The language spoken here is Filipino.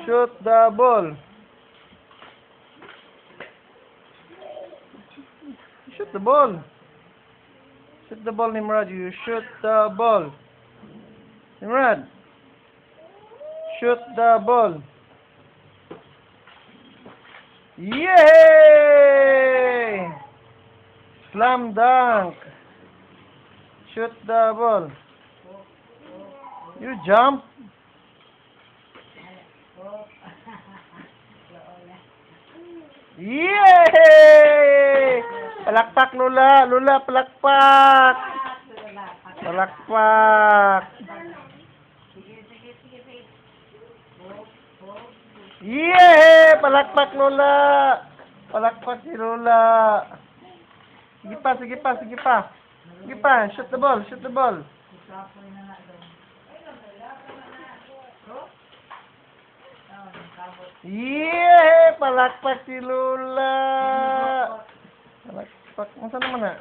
Shoot the ball. Shoot the ball. Shoot the ball, Nimrod. You shoot the ball. Nimrod. Shoot the ball. Yay! Slam dunk. Shoot the ball. You jump. Yay! Palakpak, Lola. Lola, palakpak. Palakpak. Yay! Palakpak, Lola. Palakpak si Lola. Sige pa, sige pa, sige pa. Sige pa, shoot the ball, shoot the ball. Yay! Palakpak si Lola. Palakpak. Masa naman na?